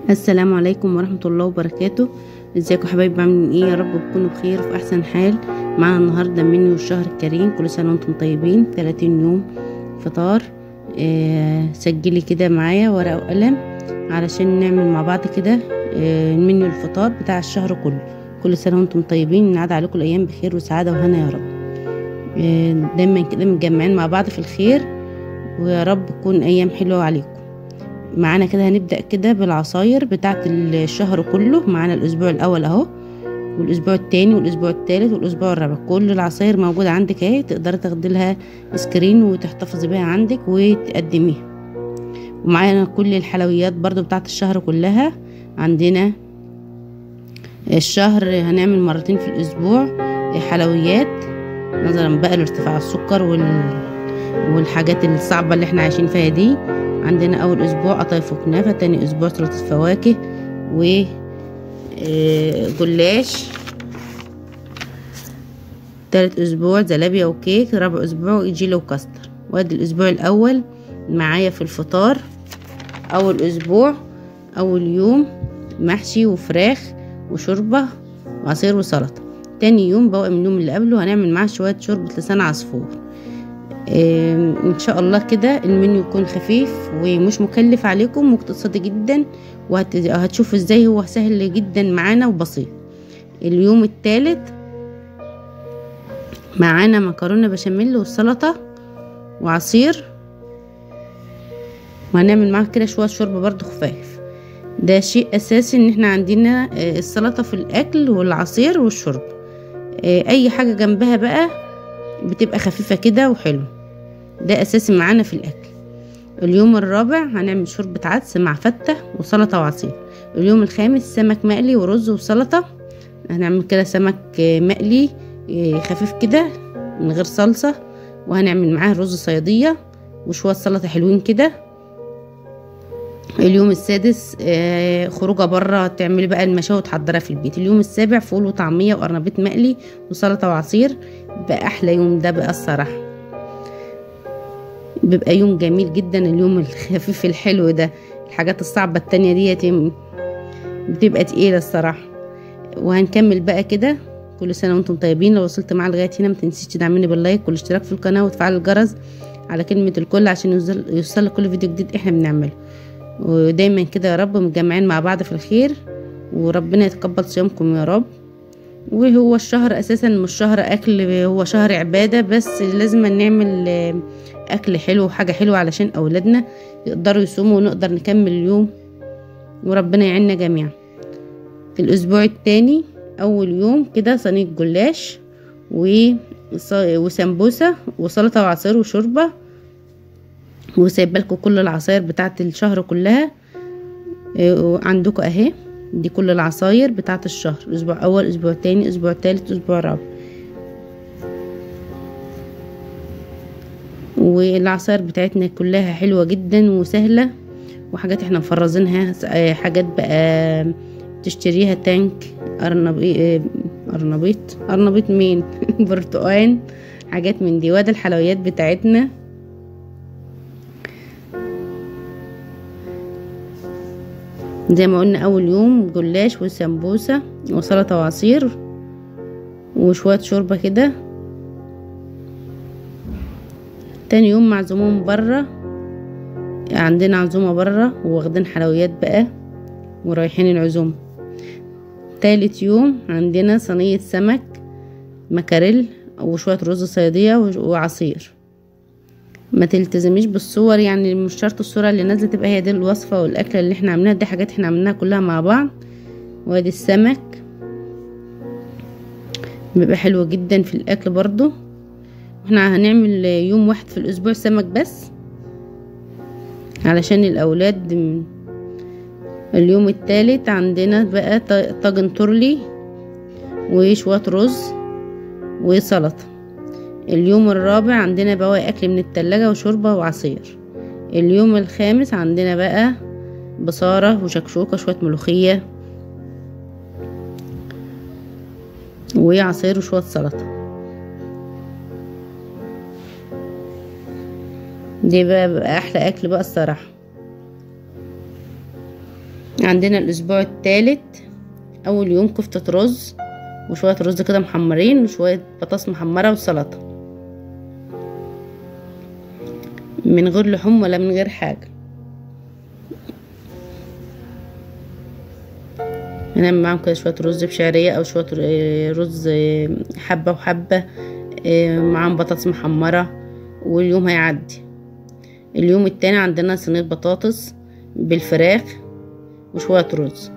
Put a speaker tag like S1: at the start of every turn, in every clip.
S1: السلام عليكم ورحمة الله وبركاته. ازيكم حبايبي، عاملين ايه؟ يا رب تكونوا بخير في احسن حال. معانا النهارده منيو الشهر الكريم، كل سنة وانتم طيبين. 30 يوم فطار. سجلي كده معايا ورقة وقلم علشان نعمل مع بعض كده المنيو الفطار بتاع الشهر كله. كل سنة وانتم طيبين، نعاد عليكم الايام بخير وسعادة وهنا يا رب. دايما كده متجمعين مع بعض في الخير، ويا رب تكون ايام حلوة عليكم. معانا كده هنبدأ كده بالعصاير بتاعت الشهر كله. معانا الاسبوع الاول اهو، والاسبوع التاني والاسبوع التالت والاسبوع الرابع. كل العصاير موجودة عندك اهي، تقدري تاخدي لها سكرين وتحتفظي بيها عندك وتقدميها. ومعانا كل الحلويات برضو بتاعت الشهر كلها. عندنا الشهر هنعمل مرتين في الاسبوع حلويات، نظرا بقى لارتفاع السكر والحاجات الصعبة اللي احنا عايشين فيها دي. عندنا اول اسبوع قطايف وكنافه، تاني اسبوع سلطه فواكه وجلاش، تالت اسبوع زلابيا وكيك، رابع اسبوع جيلي وكاستر. وادي الاسبوع الاول معايا في الفطار. اول اسبوع اول يوم محشي وفراخ وشوربه وعصير وسلطه. تاني يوم بواقي من اليوم اللي قبله هنعمل معاه شويه شوربه لسان عصفور. ان شاء الله كده المنيو يكون خفيف ومش مكلف عليكم واقتصادي جدا، وهتشوفوا ازاي هو سهل جدا معانا وبسيط. اليوم الثالث معانا مكرونه بشاميل وسلطه وعصير، وهنعمل معاه كده شويه شوربه برضو خفاف. ده شيء اساسي ان احنا عندنا السلطه في الاكل والعصير والشرب. اي حاجه جنبها بقى بتبقى خفيفه كده وحلو، ده اساسي معانا في الاكل. اليوم الرابع هنعمل شوربة عدس مع فتة وسلطة وعصير. اليوم الخامس سمك مقلي ورز وسلطة. هنعمل كده سمك مقلي خفيف كده من غير صلصة، وهنعمل معاه رز صيادية وشوية سلطة حلوين كده. اليوم السادس خروجه بره، تعملي بقى المشاوي وتحضرها في البيت. اليوم السابع فول وطعمية وقرنبيط مقلي وسلطة وعصير. بقى احلى يوم ده بقى الصراحة، بيبقى يوم جميل جدا. اليوم الخفيف الحلو ده، الحاجات الصعبة التانية ديت بتبقى تقيلة الصراحة. وهنكمل بقى كده. كل سنة وانتم طيبين. لو وصلت معايا لغاية هنا متنسيش تدعميني باللايك والاشتراك في القناة وتفعل الجرس على كلمة الكل عشان يوصل كل فيديو جديد احنا بنعمله. ودايما كده يا رب متجمعين مع بعض في الخير، وربنا يتقبل صيامكم يا رب. وهو الشهر اساسا مش شهر اكل، هو شهر عبادة، بس لازم نعمل اكل حلو وحاجة حلوة علشان اولادنا يقدروا يصوموا ونقدر نكمل اليوم، وربنا يعيننا جميعا. الاسبوع التاني اول يوم كده صينية جلاش وسمبوسة وسلطة وعصير وشوربة. وسايبالكم كل العصاير بتاعت الشهر كلها عندكم اهي. دي كل العصاير بتاعت الشهر، اسبوع اول اسبوع تاني اسبوع تالت اسبوع رابع. والعصاير بتاعتنا كلها حلوة جدا وسهلة، وحاجات احنا مفرزينها. حاجات بقى تشتريها تانك ارنبيط مين برتقان، حاجات من دي. وادي الحلويات بتاعتنا. زي ما قلنا اول يوم جلاش وسمبوسة وسلطة وعصير وشوية شوربة كده. تاني يوم معزومون برا، عندنا عزومة برا واخدين حلويات بقى ورايحين العزومة. تالت يوم عندنا صينية سمك مكاريل وشوية رز صيادية وعصير. ما تلتزميش بالصور، يعني مش شرط الصورة اللي نازلة تبقى هي دي الوصفة والاكلة اللي احنا عملناها، دي حاجات احنا عملناها كلها مع بعض. وادي السمك بيبقى حلو جدا في الاكل برضو. احنا هنعمل يوم واحد في الاسبوع سمك بس علشان الاولاد. اليوم الثالث عندنا بقى طاجن تورلي وشوية رز وسلطة. اليوم الرابع عندنا بواقي اكل من التلاجة وشوربة وعصير. اليوم الخامس عندنا بقى بصارة وشكشوكة شوية ملوخية وعصير وشوية سلطة. دي بقى احلى اكل بقى الصراحة. عندنا الاسبوع الثالث، اول يوم كفتة رز وشوية رز كده محمرين وشوية بطاطس محمرة وسلطة من غير لحوم ولا من غير حاجة. هنعمل معاهم كده شوية رز بشعرية او شوية رز حبة وحبة معاهم بطاطس محمرة، واليوم هيعدي. اليوم التاني عندنا صينية بطاطس بالفراخ وشوية رز.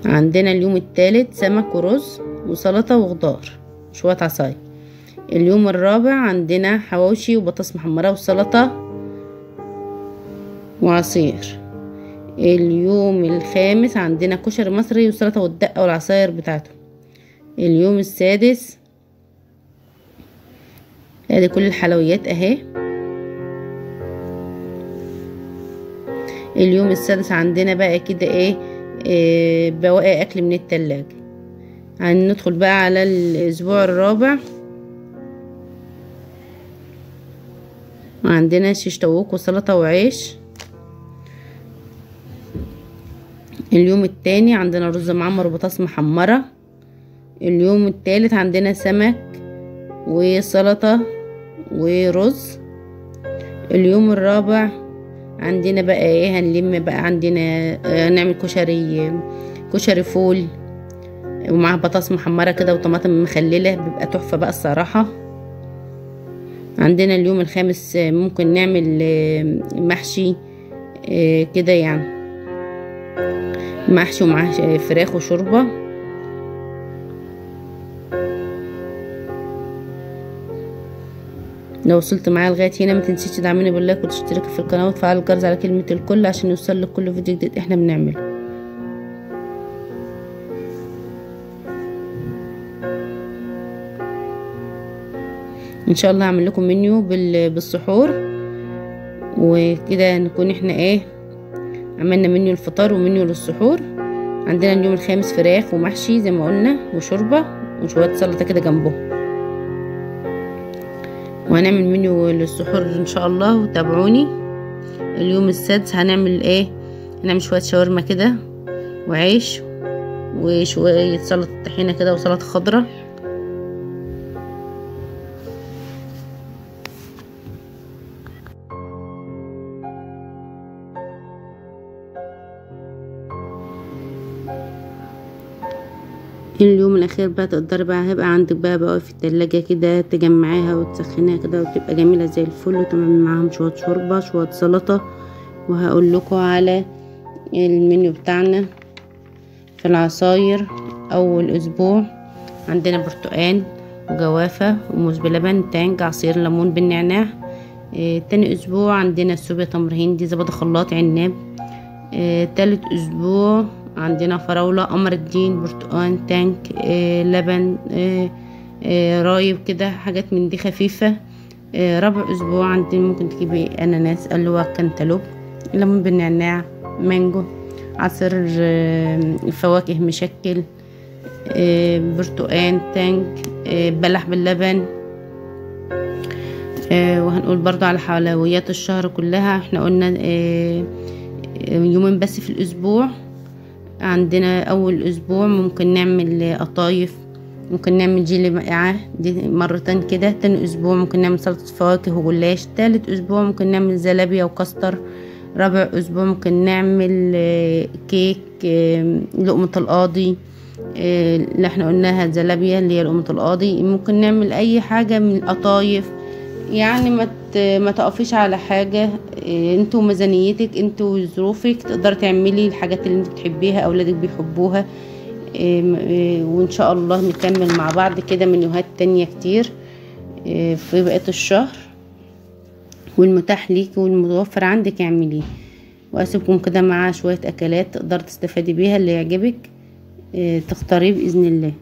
S1: عندنا اليوم التالت سمك ورز وسلطة وخضار وشوية عصاير. اليوم الرابع عندنا حواوشي وبطاطس محمرة وسلطة وعصير. اليوم الخامس عندنا كشري مصري وسلطة والدقة والعصاير بتاعته. اليوم السادس ادي كل الحلويات اهي. اليوم السادس عندنا بقى كده بواقي اكل من التلاجة. هندخل بقى على الاسبوع الرابع. عندنا شيش طاووق وسلطة وعيش. اليوم التاني عندنا رز معمر وبطاطس محمرة. اليوم التالت عندنا سمك وسلطة ورز. اليوم الرابع عندنا بقى هنلم بقى عندنا نعمل كشري فول ومعاه بطاطس محمرة كده وطماطم مخللة، بيبقى تحفة بقى الصراحة. عندنا اليوم الخامس ممكن نعمل محشي كده، يعني محشي ومعاه فراخ وشوربة. لو وصلت معايا لغايه هنا ما تنسيش تدعميني باللايك وتشتركي في القناه وتفعلي الجرس على كلمه الكل عشان يوصلك كل فيديو جديد احنا بنعمله. ان شاء الله هعمل لكم منيو بالسحور، وكده نكون احنا عملنا منيو الفطار ومنيو للسحور. عندنا اليوم الخامس فراخ ومحشي زي ما قلنا وشوربه وشويه سلطه كده جنبهم. وهنعمل منيو للسحور ان شاء الله وتابعوني. اليوم السادس هنعمل هنعمل شويه شاورما كده وعيش وشويه سلطه طحينه كده وسلطه خضراء. اليوم الاخير بقى تقدري بقى هيبقى عندك بقى في التلاجة كده تجمعيها وتسخنيها كده وتبقى جميلة زي الفل، وتعملي معاهم شوية شوربة شوية سلطة. وهقول لكم على المنيو بتاعنا في العصاير. اول اسبوع عندنا برتقان وجوافة وموز بلبن تانج عصير ليمون بالنعناع. تاني اسبوع عندنا سوبيا تمر هندي زبادي خلاط عناب. تالت اسبوع عندنا فراولة قمر الدين برتقان تانك لبن رايب كده حاجات من دي خفيفة. رابع اسبوع عندنا ممكن تجيبي اناناس قلوة كنتالوب ليمون بالنعناع مانجو عصير فواكه مشكل برتقان تانك بلح باللبن. وهنقول برضو على حلويات الشهر كلها. احنا قلنا يومين بس في الاسبوع. عندنا اول اسبوع ممكن نعمل قطايف، ممكن نعمل جيلي مقعة دي مرتين كده. تاني اسبوع ممكن نعمل سلطة فواكه وجلاش. تالت اسبوع ممكن نعمل زلابية وكاستر. رابع اسبوع ممكن نعمل كيك لقمة القاضي اللي احنا قلناها زلابية اللي هي لقمة القاضي. ممكن نعمل اي حاجة من القطايف، يعني ما تقفيش على حاجة. انتوا ميزانيتك انتوا ظروفك تقدر تعملي الحاجات اللي انت بتحبيها اولادك بيحبوها. وان شاء الله نكمل مع بعض كده منيوهات تانية كتير في بقية الشهر، والمتاح ليك والمتوفر عندك اعمليه. واسيبكم كده مع شوية اكلات تقدر تستفادي بيها اللي يعجبك تختاريه باذن الله.